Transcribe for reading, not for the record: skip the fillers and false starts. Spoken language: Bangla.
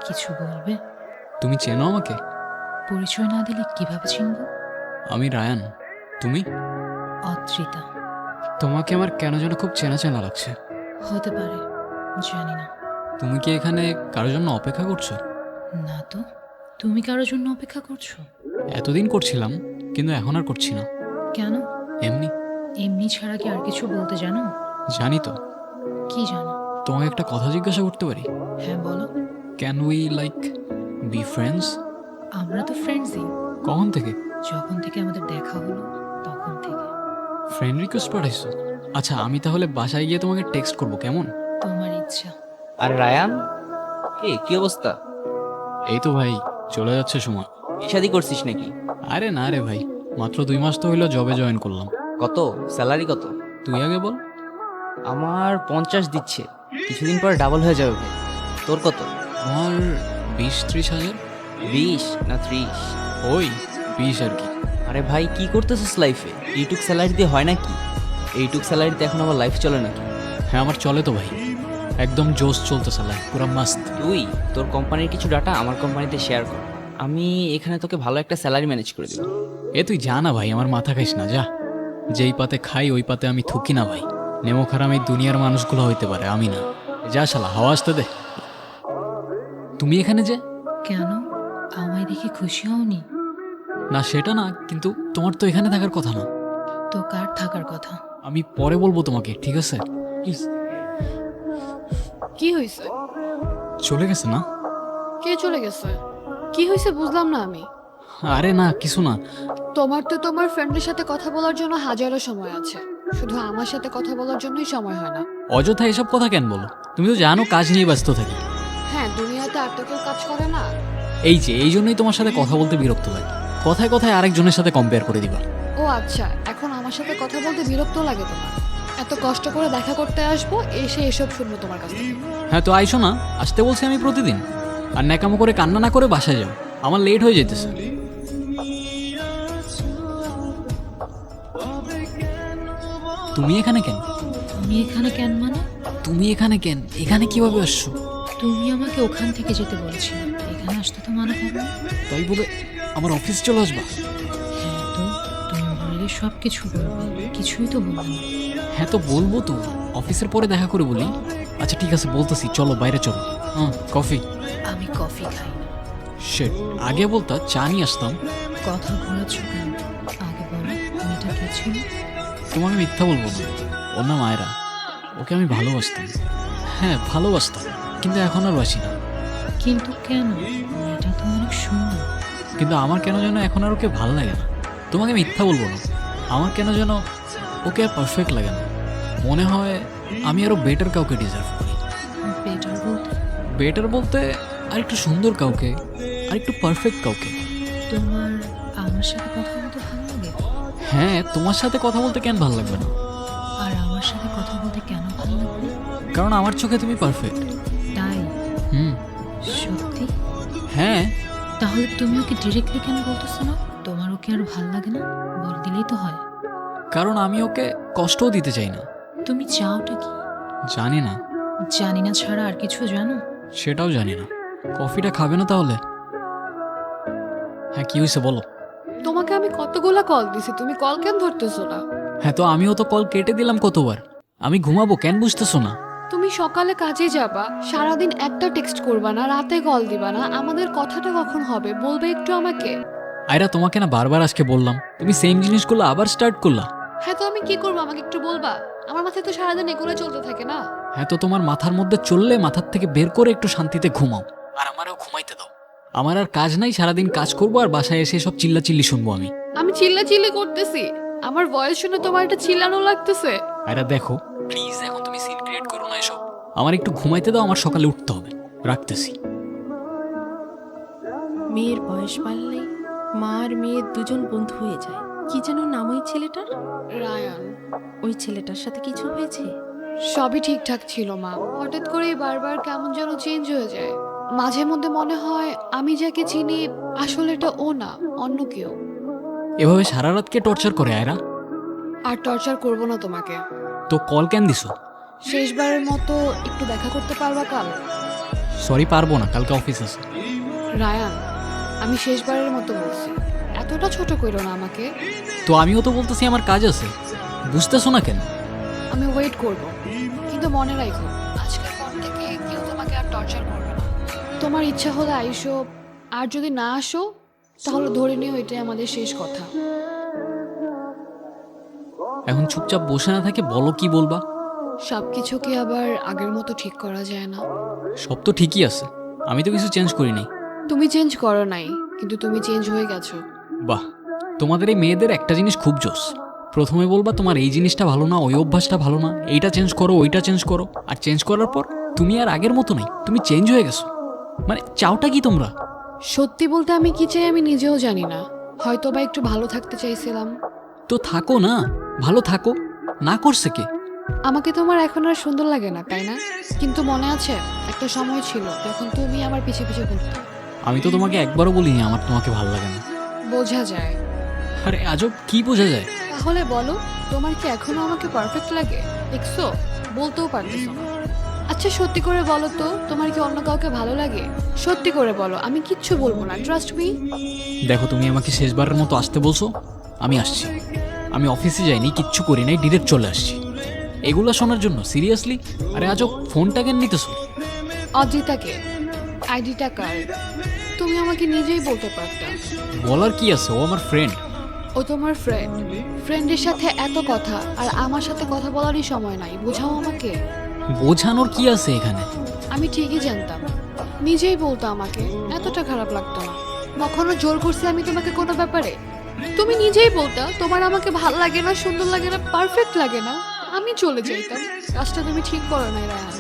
কিছু বলবে? তুমি চেনো আমাকে? পরিচয় না দিলে কিভাবে চিনব? আমি রায়ান। তুমি? অদ্রিতা। তোমাকে আমার কেন যেন খুব চেনা চেনা লাগছে। হতে পারে, জানি না। তুমি কি এখানে কারোর জন্য অপেক্ষা করছো? না তো। তুমি কারোর জন্য অপেক্ষা করছো? এতদিন করছিলাম, কিন্তু এখন আর করছি না। কেন? এমনি। এমনি ছাড়া কি আর কিছু বলতে জানো? জানি তো। কি জানো? তোমাকে একটা কথা জিজ্ঞাসা করতে পারি? হ্যাঁ বলো। Can we like be friends? আমরা তো ফ্রেন্ডসই। কখন থেকে? যখন থেকে আমাদের দেখা হলো তখন থেকে। ফ্রেন্ড রিকোয়েস্ট পাঠাইছো? আচ্ছা, আমি তাহলে বাসায় গিয়ে তোমাকে টেক্সট করবো, কেমন? তোমার ইচ্ছা। আর রায়ান, কি অবস্থা? এই তো ভাই, চলে যাচ্ছে সময়। শাদি করছিস নাকি? আরে না রে ভাই, মাত্র 2 মাস তো হইলো জবে জয়েন করলাম। কত স্যালারি কত? তুই আগে বল। আমার 50 দিচ্ছে, কিছুদিন পরে ডাবল হয়ে যাবে ভাই। তোর কত? আমার 20-30 হাজার। 20 না 30? ওই 20 আর কি। আরে ভাই, কি করতেছিস লাইফে? এইটুক স্যালারি দিয়ে হয় নাকি? এইটুক স্যালারিতে এখন আবার লাইফ চলে নাকি? হ্যাঁ, আমার চলে তো ভাই, একদম জোশ চলতেছে লাইফ, পুরা মাস্ত। তুই তোর কোম্পানির কিছু ডাটা আমার কোম্পানিতে শেয়ার কর, আমি এখানে তোকে ভালো একটা স্যালারি ম্যানেজ করে দেবো। এ তুই যা না ভাই, আমার মাথা খাইস না, যা। যেই পাতে খাই ওই পাতে আমি থুকি না ভাই। নেমো খারাম এই দুনিয়ার মানুষগুলো হইতে পারে, আমি না। যা শালা, হাওয়া আসতে দে। তুমি এখানে যে? কেন? আমায় দেখে খুশি হওনি? না সেটা না, কিন্তু তোমার তো এখানে থাকার কথা না। তো কার থাকার কথা? আমি পরে বলবো তোমাকে, ঠিক আছে? কি হয়েছে? চলে গেছে না? কে চলে গেছে? কি হয়েছে বুঝলাম না আমি। আরে না, কিছু না। তোমার তো তোমার ফ্রেন্ডের সাথে কথা বলার জন্য হাজারো সময় আছে, শুধু আমার সাথে কথা বলার জন্যই সময় হয় না। অযথা এসব কথা কেন বলো? তুমি তো জানো কাজ নিয়ে ব্যস্ত থাকি। হ্যাঁ, দুনিয়াতে আর তো কেউ কাজ করে না। এই জন্যই তোমার সাথে কথা বলতে বিরক্ত লাগে। কথায় কথায় আরেকজনের সাথে কম্পেয়ার করে দিবা। ও আচ্ছা, এখন আমার সাথে কথা বলতে বিরক্ত লাগে তোমার? এত কষ্ট করে দেখা করতে আসবো, এসে এসব শুনবো তোমার কাছ থেকে? হ্যাঁ তো আইসো না, আসতে বলছি আমি প্রতিদিন। আর ন্যাকামো করে কান্না না করে বাসায় যাও, আমার লেট হয়ে যেতেছে। তুমি এখানে কেন? আমি এখানে কেন মানে? তুমি এখানে কেন? এখানে কিভাবে আসছো? তুমি আমাকে ওখান থেকে যেতে বলেছিলে, এখানে আসতে তো মানা করো। তাই বলে আমার অফিস চলে আসবা? হ্যাঁ তো, তুমি বললে সব কিছু বলবে, কিছুই তো বলবে না। হ্যাঁ তো বলবো তো, অফিসের পরে দেখা করে বলি। আচ্ছা ঠিক আছে, বলতেছি, চলো বাইরে চলো। কফি। আমি কফি খাই না। শেট, আগে বলতা চা নিয়ে আসতাম। কথা ঘোরাচ্ছ কেন? আগে বলো, মেয়েটা কে ছিল? তোমাকে মিথ্যা বলবো না, ওর নাম আয়রা। ওকে আমি ভালোবাসতাম। হ্যাঁ ভালোবাসতাম, কিন্তু এখন আর বাসি না। কিন্তু কেন? মেয়েটা তো অনেক সুন্দর। কিন্তু আমার কেন যেন এখন আর ওকে ভালো লাগে না। তোমাকে মিথ্যা বলবো না, আমার কেন যেন ওকে আর পারফেক্ট লাগে না। মনে হয় আমি আরো বেটার কাউকে ডিজার্ভ করি। বেটার বলতে? বেটার বলতে আর একটু সুন্দর কাউকে, আর একটু পারফেক্ট কাউকে। তোমার আমার সাথে কথা বলতে ভালো লাগে? হ্যাঁ, তোমার সাথে কথা বলতে কেন ভালো লাগবে না? আর আমার সাথে কথা বলতে কেন ভালো লাগবে? কারণ আমার চোখে তুমি পারফেক্ট। তাই? হুম। সত্যি? হ্যাঁ। তাহলে তুমি ওকে ডিরেক্টলি কেন বলতেছো না? তোমার ওকে আর ভালো লাগে না? বল দিলেই তো হয়। কারণ আমি ওকে কষ্টও দিতে চাই না। তুমি চাওটা কি? জানি না। জানি না ছাড়া আর কিছু জানো? সেটাও জানি না। কফিটা খাবে না তাহলে? হ্যাঁ কি হয়েছে বলো। তোমাকে আমি কতগুলা কল দিছি, তুমি কল কেন ধরতেছো না? হ্যাঁ তো আমিও তো কল কেটে দিলাম কতবার। আমি ঘুমাবো, কেন বুঝতেছো না? তুমি সকালে কাজে যাবা, সারাদিন একটা টেক্সট করবা না, রাতে কল দিবা না, আমাদের কথাটা কখন হবে বলবে একটু আমাকে? আয়রা, তোমাকে না বারবার আজকে বললাম, তুমি সেম জিনিসগুলো আবার স্টার্ট করলা। হ্যাঁ তো আমি কি করবো, আমাকে একটু বলবা? আমার মাথায় তো সারাদিন এগুলো চলতে থাকে না। হ্যাঁ তো তোমার মাথার মধ্যে চললে মাথার থেকে বের করে একটু শান্তিতে ঘুমাও, আর আমারও ঘুমাইতে দাও। আমার আর কাজ নাই, সারাদিন কাজ করবো আর বাসায় এসে সব চিল্লাচিল্লি শুনবো আমি। আমি চিল্লাচিল্লি করতেছি? আমার ভয়েস শুনে তোমার এটা চিল্লানো লাগতেছে? আয়রা দেখো প্লিজ, এখন তুমি সিন ক্রিয়েট করো না এসব। আমার একটু ঘুমাইতে দাও, আমার সকালে উঠতে হবে। রাখতেছি। মেয়ের বয়স বাড়লেই মা আর মেয়ের দুজন বন্ধু হয়ে যায়। কি যেন নাম ওই ছেলেটার? রায়ান। ওই ছেলেটার সাথে কিছু হয়েছে? সবই ঠিকঠাক ছিল মা, হঠাৎ করেই বারবার কেমন যেন চেঞ্জ হয়ে যায়। মাঝে মধ্যে মনে হয় আমি যাকে চিনি আসলে এটা ও না, অন্য কেউ। এভাবে সারা রাতকে টর্চার করে আয়রা। আর টর্চার করবো না তোমাকে। তো কল কেন দিছো? শেষবারের মতো একটু দেখা করতে পারবা কাল? সরি, পারবো না, কালকে অফিস আছে। রায়ান, আমি শেষবারের মতো বলছি, এতটা ছোট করো না আমাকে। তো আমিও তো বলতেছি আমার কাজ আছে, বুঝতেছো না কেন? আমি ওয়েট করব, কিন্তু মনে রাখো আজকের পর থেকে কেউ তোমাকে আর টর্চার করবে না। তোমার ইচ্ছা হলে আইসো, আর যদি না আসো তাহলে ধরে নিও এটাই আমাদের শেষ কথা। এখন চুপচাপ বসে না থাকে বলো কি বলবা। সব কিছুকে আবার আগের মতো ঠিক করা যায় না। সব তো ঠিকই আছে, আমি তো কিছু চেঞ্জ করি নাই। তুমি চেঞ্জ করো নাই, কিন্তু তুমি চেঞ্জ হয়ে গেছো। বাহ, তোমাদের এই মেয়েদের একটা জিনিস খুব জোস। প্রথমে বলবা তোমার এই জিনিসটা ভালো না, ওই অভ্যাসটা ভালো না, এইটা চেঞ্জ করো, ওইটা চেঞ্জ করো, আর চেঞ্জ করার পর তুমি আর আগের মতো নাই, তুমি চেঞ্জ হয়ে গেছো। মানে চাওটা কি তোমরা? সত্যি বলতে আমি কি চাই আমি নিজেও জানি না, হয়তো বা একটু ভালো থাকতে চাইছিলাম। তো থাকো না, ভালো থাকো, না করছে কে? আমাকে তোমার এখন আর সুন্দর লাগে না, তাই না? কিন্তু মনে আছে একটা সময় ছিল যখন তুমি আমার পিছে পিছে ঘুরতে। আমি তো তোমাকে একবারও বলিনি আমার তোমাকে ভালো লাগে না। বোঝা যায়। আরে আজব, কি বোঝা যায়? তাহলে বলো, তোমার কি এখনো আমাকে পারফেক্ট লাগে? দেখছো, বলতেও পারতেছো না। আচ্ছা সত্যি করে বলো তো, তোমার কি অন্য কাউকে ভালো লাগে? সত্যি করে বলো, আমি কিচ্ছু বলবো না, ট্রাস্ট মি। দেখো, তুমি আমাকে শেষবারের মতো আসতে বলছো, আমি আসছি। আমি অফিসে যাইনি, কিচ্ছু করি নাই, ডিরেক্ট চলে আসছি এগুলো শোনার জন্য। সিরিয়াসলি? আরে আজব, ফোনটা কেন নিতেছো? অদ্রিতাকে, আইডিটা কার? তুমি আমাকে নিজেই বলতে পারতা। বলার কি আছে, ও আমার ফ্রেন্ড। ও তোমার ফ্রেন্ড, ফ্রেন্ডের সাথে এত কথা আর আমার সাথে কথা বলারই সময় নাই, বোঝাও আমাকে। বোঝানোর কি আছে এখানে? আমি ঠিকই জানতাম, নিজেই বলতো আমাকে, এতটা খারাপ লাগতো না। কখনো জোর করছি আমি তোমাকে কোনো ব্যাপারে? তুমি নিজেই বলতা তোমার আমাকে ভালো লাগে না, সুন্দর লাগে না, পারফেক্ট লাগে না, আমি চলে যাইতাম। কাজটা তুমি ঠিক করো নাই রায়ান।